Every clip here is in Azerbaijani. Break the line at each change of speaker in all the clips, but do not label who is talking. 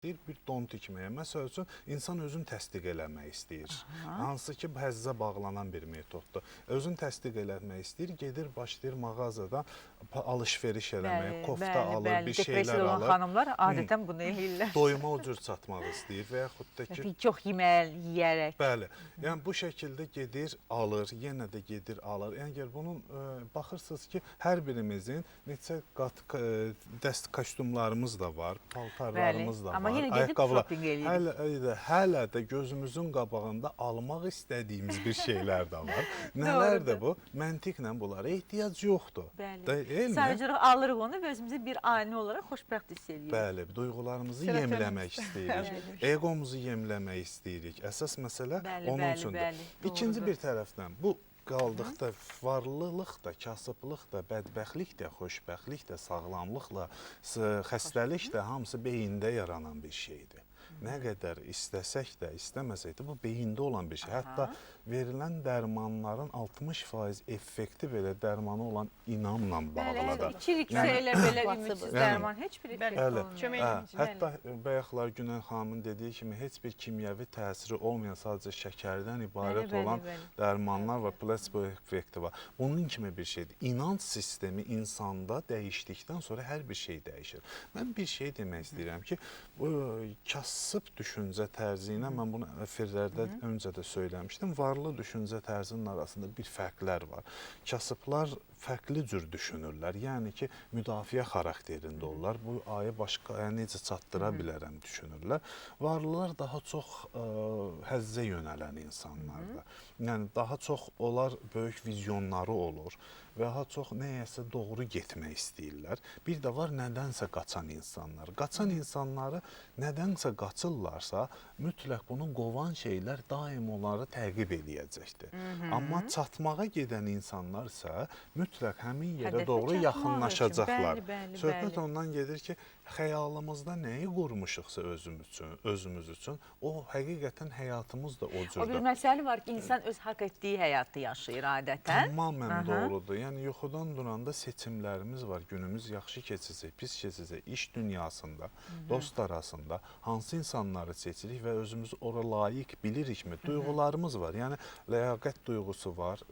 bir don tikməyə. Məsəl üçün, insan özünü təsdiq eləmək istəyir. Hansı ki, həzzə bağlanan bir metoddur. Özünü təsdiq eləmək istəyir, gedir, başlayır mağazadan alış-veriş eləməyə, kofta alır, bir şeylər
Depressiyada olan
alır.
xanımlar adətən bunu eləyirlər.
Doyuma o cür çatmaq istəyir və yaxud da ki...
Çox yeyərək.
Bəli, yəni bu şəkildə gedir, alır, yenə də gedir, alır. Yəni, əgər bunun, baxırsınız ki, hər birimizin neçə qat dəst kostyumlarımız da var, paltarlarımız da var.
Amma yenə gedib shopping eləyirik.
Hələ də gözümüzün qabağında almaq istədiyimiz bir şeylər də var. Nələr də bu? Məntiqlə bunlara ehtiyac yoxdur.
Bəli. Sadəcə alırıq onu və özümüzü bir ani olaraq xoşbəxt hiss edirik.
Bəli, duyğularımızı yemləmək istəyirik. Egomuzu yemləmək istəyirik. Əsas məsələ onun üçündür. İkinci bir tərəfdən bu qaldıqda varlılıq da, kasıblıq da, bədbəxtlik də, xoşbəxtlik də, sağlamlıqla, xəstəlik də hamısı beyində yaranan bir şeydir. Nə qədər istəsək də, istəməsək də bu beyində olan bir şey. Hətta verilən dərmanların 60% effekti belə dərmanı olan inamla bağlıdır.
İçiliksə elə belə ümidsiz dərman heç bir effekt olmuyor.
Hətta bayaqlar Günən xanımın dediyi kimi heç bir kimyəvi təsiri olmayan, sadəcə şəkərdən ibarət olan dərmanlar var, plasebo effekti var. Bunun kimi bir şeydir. İnanc sistemi insanda dəyişdikdən sonra hər bir şey dəyişir. Mən bir şey demək istəyirəm ki, kasıb düşüncə tərzi ilə, mən bunu efirlərdə öncə də söyləmişdim, varlı düşüncə tərzinin arasında bir fərqlər var. Kasıblar fərqli cür düşünürlər, yəni ki, müdafiə xarakterində olurlar, bu ayı başqa necə çatdıra bilərəm düşünürlər. Varlılar daha çox həzzə yönələn insanlardır. Yəni, daha çox onlar böyük vizyonları olur və daha çox nəyəsə doğru getmək istəyirlər. Bir də var, nədənsə qaçan insanlar. Qaçan insanları nədənsə qaçırlarsa, mütləq bunu qovan şeylər daim onları təqib eləyəcəkdir. Amma çatmağa gedən insanlar isə mütləq həmin yerə doğru yaxınlaşacaqlar. Söhbət ondan gedir ki, xəyalımızda nəyi qurmuşuqsa özümüz üçün, o həqiqətən həyatımız da o cürdür.
O bir məsələ var ki, insan öz haqq etdiyi həyatı yaşayır adətən.
Tamamən doğrudur. Yəni, yuxudan duranda seçimlərimiz var. Günümüz yaxşı keçəcək, pis keçəcək, iş dünyasında, dost arasında hansı insanları seçirik və özümüzü ora layiq bilirikmi? Duyğularımız var. Yəni, ləyaqət duyğusu var,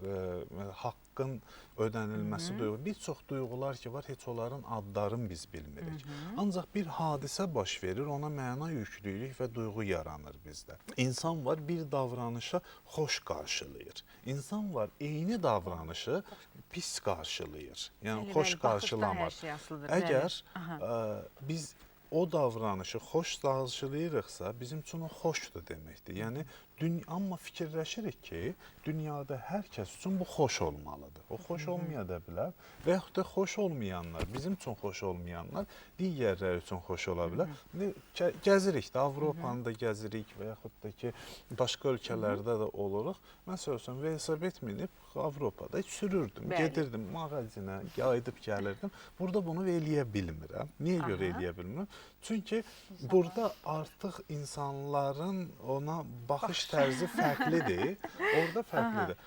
haqqın ödənilməsi duyğu. Bir çox duyğular ki var, heç onların adlarını biz bilmirik. Ancaq bir hadisə baş verir, ona məna yükləyirik və duyğu yaranır bizdə. İnsan var, bir davranışa xoş qarşılayır. İnsan var, eyni davranışı pis qarşılayır. Yəni, xoş qarşılamır. Əgər biz o davranışı xoş qarşılayırıqsa, bizim üçün o xoşdur deməkdir. Yəni, amma fikirləşirik ki, dünyada hər kəs üçün bu xoş olmalıdır. O xoş olmaya da bilər və yaxud da xoş olmayanlar, bizim üçün xoş olmayanlar digərləri üçün xoş ola bilər. Gəzirik də, Avropanı da gəzirik və yaxud da ki, başqa ölkələrdə də oluruq. Məsəl üçün, velosiped minib Avropada sürürdüm, gedirdim mağazinə, qayıdıb gəlirdim. Burada bunu eləyə bilmirəm. Niyə görə eləyə bilmirəm? Çünki burada artıq insanların ona baxış tərzi fərqlidir, orada fərqlidir.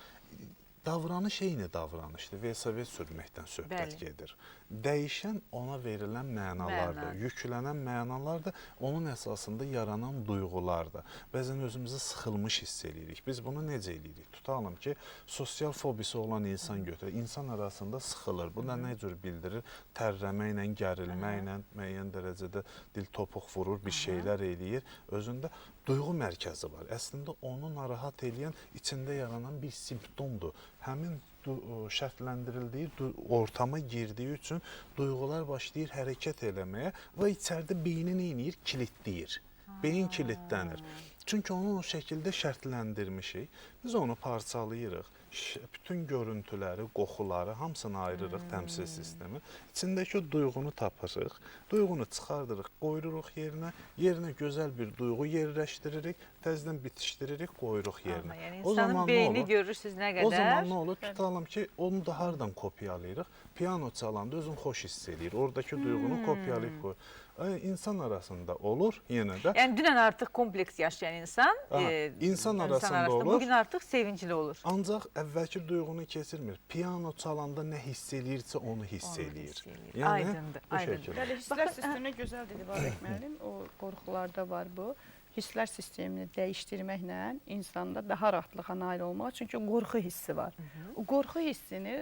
Davranış eyni davranışdır, velosiped sürməkdən söhbət gedir. Dəyişən ona verilən mənalardır, yüklənən mənalardır, onun əsasında yaranan duyğulardır. Bəzən özümüzü sıxılmış hiss edirik. Biz bunu necə edirik? Tutalım ki, sosial fobisi olan insan götürür, insan arasında sıxılır. Bu da nə cür bildirir? Tərləməklə, gərilməklə, müəyyən dərəcədə dil topuq vurur, bir şeylər eləyir. Özündə duyğu mərkəzi var. Əslində onu narahat edən içində yaranan bir simptomdur. Həmin şərtləndirildiyi ortama girdiyi üçün duyğular başlayır hərəkət eləməyə və içəridə beyni nə edir? Kilitləyir. Beyin kilitlənir. Çünki onu o şəkildə şərtləndirmişik. Biz onu parçalayırıq. Bütün görüntüləri, qoxuları, hamısını ayırırıq təmsil sistemi. İçindəki o duyğunu tapırıq. Duyğunu çıxardırıq, qoyuruq yerinə. Yerinə gözəl bir duyğu yerləşdiririk. Təzədən bitişdiririk, qoyuruq yerinə.
Yəni, insanın beyni görürsünüz nə qədər?
O zaman nə olur? Tutalım ki, onu da hardan kopyalayırıq? Piano çalanda özün xoş hiss edir. Oradakı duyğunu kopyalayıb qoyur. insan arasında olur yenə də.
Yəni dünən artıq kompleks yaşayan insan,
İnsan arasında olur.
bugün artıq sevincli olur.
Ancaq əvvəlki duyğunu keçirmir. Piano çalanda nə hiss eləyirsə onu hiss eləyir. Yəni
Aydındır,
bu
aydındır.
şəkildə.
Bəli, hisslər sisteminə gözəl dedi Babək müəllim. O qorxularda var bu. Hisslər sistemini dəyişdirməklə insanda daha rahatlığa nail olmaq. Çünki qorxu hissi var. O qorxu hissini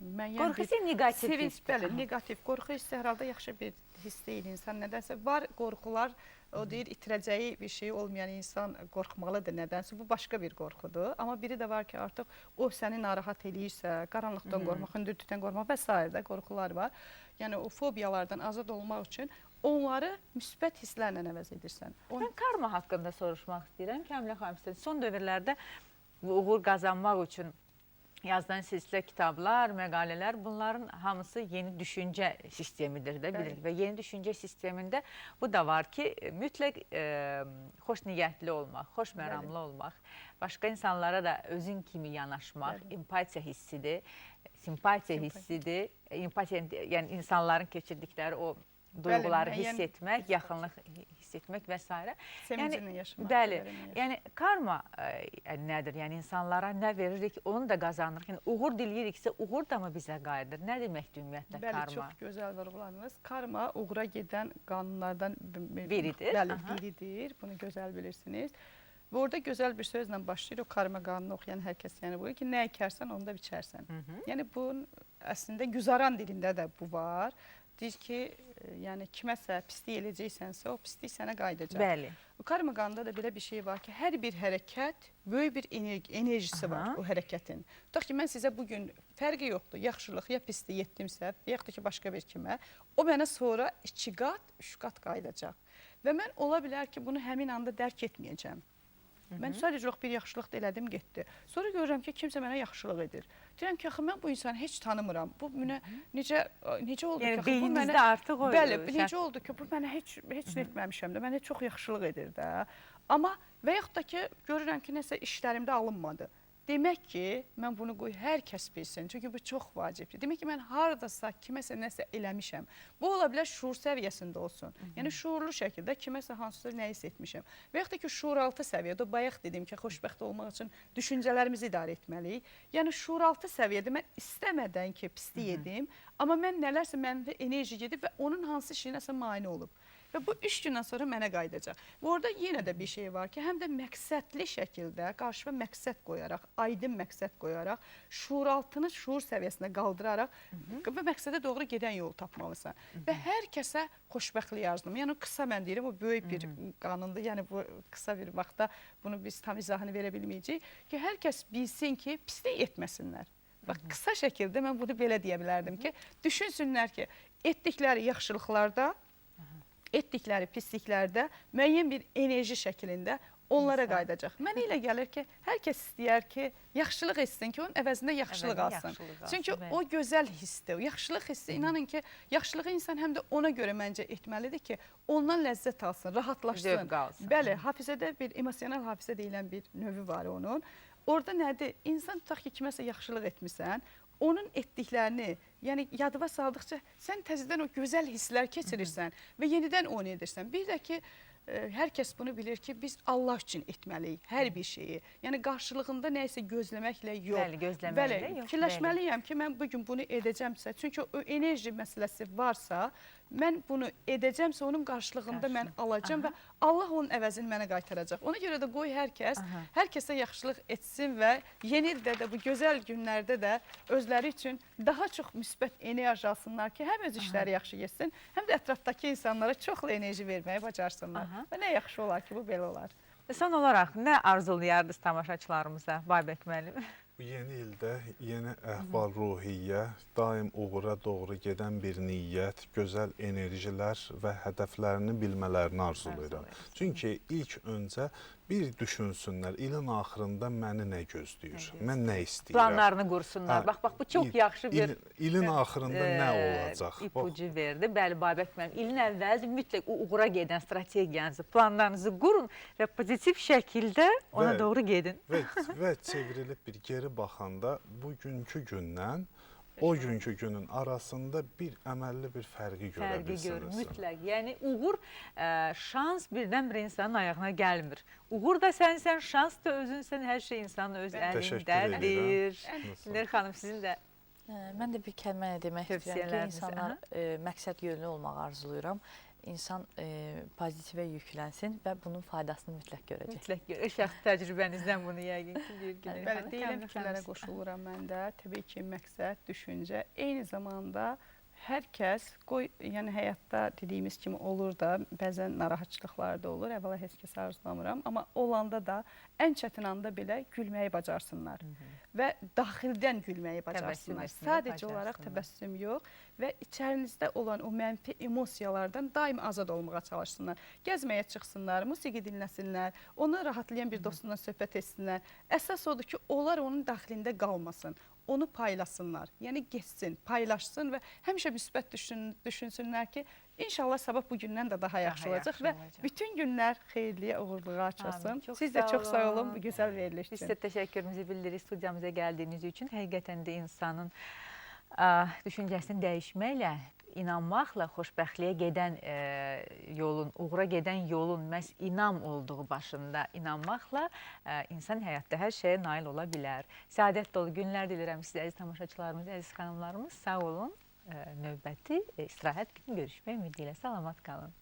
müəyyən
Qorxu hissi negativ
sevinç,
hissdir.
bəli, negativ. Qorxu hissi hər halda yaxşı bir hiss deyil. İnsan nədənsə var qorxular, o deyir itirəcəyi bir şey olmayan insan qorxmalıdır nədənsə. Bu başqa bir qorxudur. Amma biri də var ki, artıq o səni narahat eləyirsə, qaranlıqdan qorxmaq, hündürlükdən qorxmaq və s. də qorxular var. Yəni o fobiyalardan azad olmaq üçün onları müsbət hisslərlə əvəz edirsən.
Mən karma haqqında soruşmaq istəyirəm. Kəmilə xanım, sizə son dövrlərdə bu uğur qazanmaq üçün yazılan silsilə kitablar, məqalələr, bunların hamısı yeni düşüncə sistemidir də bilirik. Və yeni düşüncə sistemində bu da var ki, mütləq xoş niyyətli olmaq, xoş məramlı olmaq, başqa insanlara da özün kimi yanaşmaq, empatiya hissidir, simpatiya hissidir. Empatiya, yəni insanların keçirdikləri o duyğuları hiss etmək, yaxınlıq hiss etmək və s.
Sevincinlə yaşamaq.
Bəli, yəni karma nədir? Yəni insanlara nə veririk, onu da qazanırıq. Yəni uğur diləyiriksə, uğur da mı bizə qayıdır? Nə deməkdir ümumiyyətlə karma?
Bəli, çox gözəl vurğuladınız. Karma uğura gedən qanunlardan
biridir.
Bəli, biridir. Bunu gözəl bilirsiniz. Və orada gözəl bir sözlə başlayır o karma qanunu oxuyan hər kəs. Yəni bu ki, nə əkərsən, onu da biçərsən. Yəni bunun əslində güzaran dilində də bu var. Deyir ki, yəni kiməsə pislik eləyəcəksənsə, o pislik sənə qayıdacaq.
Bəli.
Bu karma qanunda da belə bir şey var ki, hər bir hərəkət böyük bir enerjisi var o hərəkətin. Tutaq ki, mən sizə bugün fərqi yoxdur, yaxşılıq ya pislik etdimsə, yaxud da ki, başqa bir kimə, o mənə sonra 2 qat, 3 qat qayıdacaq. Və mən ola bilər ki, bunu həmin anda dərk etməyəcəm. Mən sadəcə bir yaxşılıq da elədim, getdi. Sonra görürəm ki, kimsə mənə yaxşılıq edir. Deyirəm ki, axı mən bu insanı heç tanımıram. Bu mənə necə oldu ki,
bu mənə artıq o
bəli, necə oldu ki, bu mənə heç nə etməmişəm də, mənə çox yaxşılıq edir də. Amma və yaxud da ki, görürəm ki, nəsə işlərimdə alınmadı. Demək ki, mən bunu qoy hər kəs bilsin. Çünki bu çox vacibdir. Demək ki, mən haradasa kiməsə nəsə eləmişəm. Bu ola bilər şuur səviyyəsində olsun. Yəni şuurlu şəkildə kiməsə hansısa nə hiss etmişəm. Və yaxud da ki, şuuraltı səviyyədə, bayaq dedim ki, xoşbəxt olmaq üçün düşüncələrimizi idarə etməliyik. Yəni şuuraltı səviyyədə mən istəmədən ki, pislik edim, amma mən nələrsə məndə enerji gedib və onun hansı şeyinəsə mane olub. Və bu 3 gündən sonra mənə qayıdacaq. Və orada yenə də bir şey var ki, həm də məqsədli şəkildə qarşıma məqsəd qoyaraq, aydın məqsəd qoyaraq, şuuraltını şuur səviyyəsinə qaldıraraq və məqsədə doğru gedən yolu tapmalısan. Və hər kəsə xoşbəxtlik arzulayıram. Yəni qısa mən deyirəm, o böyük bir qanundur. Yəni bu qısa bir vaxtda bunu biz tam izahını verə bilməyəcəyik ki, hər kəs bilsin ki, pislik etməsinlər. Bax, qısa şəkildə mən bunu belə deyə bilərdim ki, düşünsünlər ki, etdikləri yaxşılıqlarda, etdikləri pisliklərdə müəyyən bir enerji şəklində onlara qayıdacaq. Mənə elə gəlir ki, hər kəs istəyər ki, yaxşılıq etsin ki, onun əvəzində yaxşılıq alsın. Çünki o gözəl hissdir. Yaxşılıq hissi, inanın ki, yaxşılığı insan həm də ona görə məncə etməlidir ki, ondan ləzzət alsın, rahatlaşsın.
Zövq alsın.
Bəli, hafizədə bir emosional hafizə deyilən bir növü var onun. Orada nədir? İnsan tutaq ki, kiməsə yaxşılıq etmirsən, onun etdiklərini, yəni yadıma saldıqca sən təzədən o gözəl hisslər keçirirsən və yenidən onu edirsən. Bir də ki, hər kəs bunu bilir ki, biz Allah üçün etməliyik hər bir şeyi. Yəni qarşılığında nə isə gözləməklə yox.
Bəli, gözləməklə yox.
Fikirləşməliyəm ki, mən bugün bunu edəcəmsə, çünki o enerji məsələsi varsa, mən bunu edəcəmsə, onun qarşılığında mən alacam və Allah onun əvəzini mənə qaytaracaq. Ona görə də qoy hər kəsə yaxşılıq etsin və yeni ildə də bu gözəl günlərdə də özləri üçün daha çox müsbət enerji alsınlar ki, həm öz işləri yaxşı getsin, həm də ətrafdakı insanlara çoxlu enerji verməyi bacarsınlar. Və nə yaxşı olar ki, bu belə olar.
Son olaraq nə arzulayardınız tamaşaçılarımıza, Babək müəllim?
Bu yeni ildə yeni əhval-ruhiyyə, daim uğura doğru gedən bir niyyət, gözəl enerjilər və hədəflərini bilmələrini arzulayıram. Çünki ilk öncə bir düşünsünlər, ilin axırında məni nə gözləyir, mən nə istəyirəm.
Planlarını qursunlar. Bax, bu çox yaxşı bir
ilin axırında nə olacaq?
İpucu verdi. Bəli, Babək müəllim, ilin əvvəlcə mütləq uğura gedən strategiyanızı, planlarınızı qurun və pozitiv şəkildə ona doğru gedin.
Və çevrilib bir geri baxanda bugünkü gündən o günkü günün arasında bir əməlli bir fərqi görə
Fərqi gör,
bilsiniz.
mütləq. Yəni uğur, şans birdən-birə insanın ayağına gəlmir. Uğur da sənsən, şans da özünsən, hər şey insanın öz
Təşəkkür
əlindədir.
edirəm.
Günlər xanım, sizin də
Mən də bir kəlmə demək istəyirəm ki,
Tövsiyələriniz,
insanlar məqsəd yönlü olmağı arzulayıram. İnsan pozitivə yüklənsin və bunun faydasını mütləq görəcək.
mütləq görə. Şəxsi təcrübənizdən bunu yəqin ki, bir gün.
Bəli, deyilən fikirlərə qoşuluram mən də. Təbii ki, məqsəd, düşüncə, eyni zamanda hər kəs yəni həyatda dediyimiz kimi olur da, bəzən narahatçılıqlar da olur. Əvvəla heç kəs arzulamıram, amma olanda da ən çətin anda belə gülməyi bacarsınlar və daxildən gülməyi bacarsınlar.
etməyi
Sadəcə olaraq
bacarsınlar.
təbəssüm yox və içərinizdə olan o mənfi emosiyalardan daim azad olmağa çalışsınlar. Gəzməyə çıxsınlar, musiqi dinləsinlər, onu rahatlayan bir dostundan söhbət etsinlər. Əsas odur ki, onlar onun daxilində qalmasın. Onu paylasınlar. Yəni getsin, paylaşsın və həmişə müsbət düşünsünlər ki, inşallah sabah bu gündən də daha yaxşı olacaq və bütün günlər xeyirliyə, uğurluğa açılsın.
Amin. Çox
Siz də çox sağ
olun.
olun bu gözəl veriliş
Biz
üçün.
sizə təşəkkürümüzü bildiririk studiyamıza gəldiyiniz üçün. Həqiqətən də insanın düşüncəsini dəyişməklə, inanmaqla xoşbəxtliyə gedən yolun, uğura gedən yolun məhz inam olduğu başında inanmaqla insan həyatda hər şeyə nail ola bilər. Səadət dolu günlər dilirəm sizə, əziz tamaşaçılarımız, əziz xanımlarımız. Sağ olun. Növbəti istirahət günü görüşmək ümidi ilə salamat qalın.